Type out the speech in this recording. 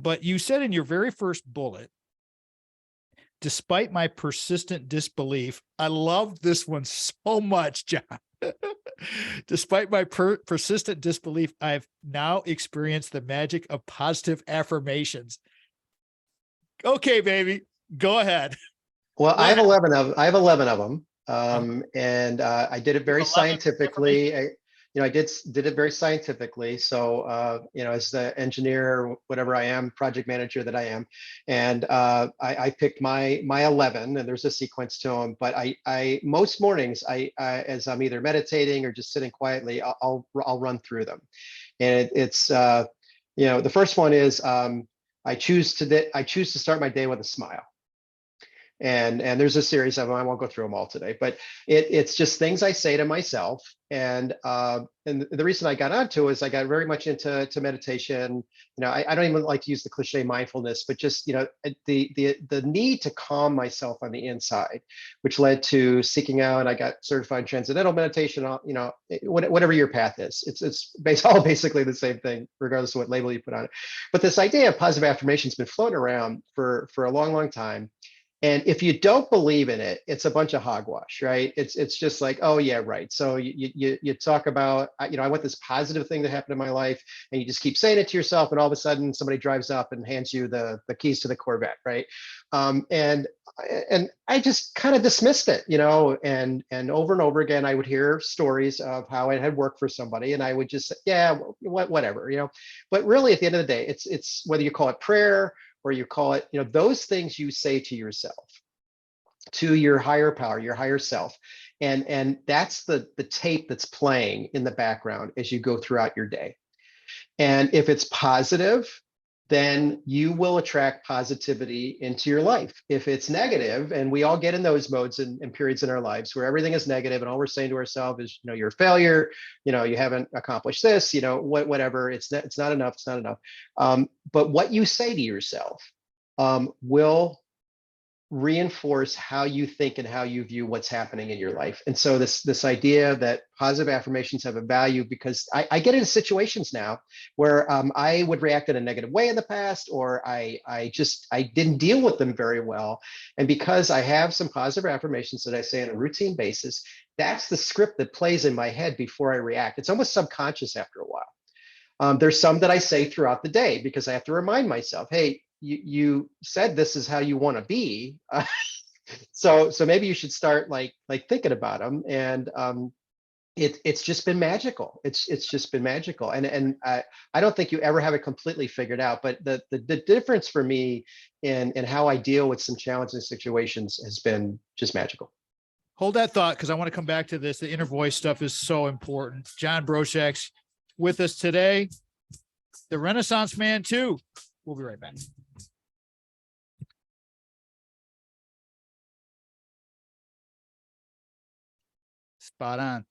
But you said in your very first bullet, despite my persistent disbelief, I love this one so much, John. Despite my persistent disbelief, I've now experienced the magic of positive affirmations. Okay, baby, go ahead. Well, I have 11 of them. And I did it very 11 scientifically. I did it very scientifically. So, as the engineer, whatever I am, project manager that I am, and I picked my 11, and there's a sequence to them. But I most mornings, as I'm either meditating or just sitting quietly, I'll run through them, and it's the first one is I choose to start my day with a smile. And there's a series of them. I won't go through them all today, but it's just things I say to myself. And the reason I got onto it is I got very much into meditation. I don't even like to use the cliche mindfulness, but just the need to calm myself on the inside, which led to seeking out. I got certified in transcendental meditation. Whatever your path is, it's all basically the same thing, regardless of what label you put on it. But this idea of positive affirmation has been floating around for a long, long time. And if you don't believe in it, it's a bunch of hogwash, right? It's just like, oh yeah, right. So you talk about, I want this positive thing to happen in my life, and you just keep saying it to yourself, and all of a sudden somebody drives up and hands you the keys to the Corvette, right? And I just kind of dismissed it, and over again, I would hear stories of how it had worked for somebody, and I would just say, yeah, whatever, But really, at the end of the day, it's whether you call it prayer, or you call it, those things you say to yourself, to your higher power, your higher self. And that's the tape that's playing in the background as you go throughout your day. And if it's positive, then you will attract positivity into your life. If it's negative, and we all get in those modes and periods in our lives where everything is negative, and all we're saying to ourselves is, you're a failure, you haven't accomplished this, whatever, it's not enough, it's not enough. But what you say to yourself will reinforce how you think and how you view what's happening in your life. And so this idea that positive affirmations have a value, because I get into situations now where I would react in a negative way in the past, or I didn't deal with them very well. And because I have some positive affirmations that I say on a routine basis, that's the script that plays in my head before I react. It's almost subconscious after a while. There's some that I say throughout the day because I have to remind myself, hey, you said this is how you want to be, so maybe you should start like thinking about them. And it's just been magical. It's just been magical. And I don't think you ever have it completely figured out, but the difference for me in how I deal with some challenging situations has been just magical. Hold that thought, because I want to come back to this. The inner voice stuff is so important. John Broschak's with us today, the Renaissance Man too. We'll be right back. Spot on.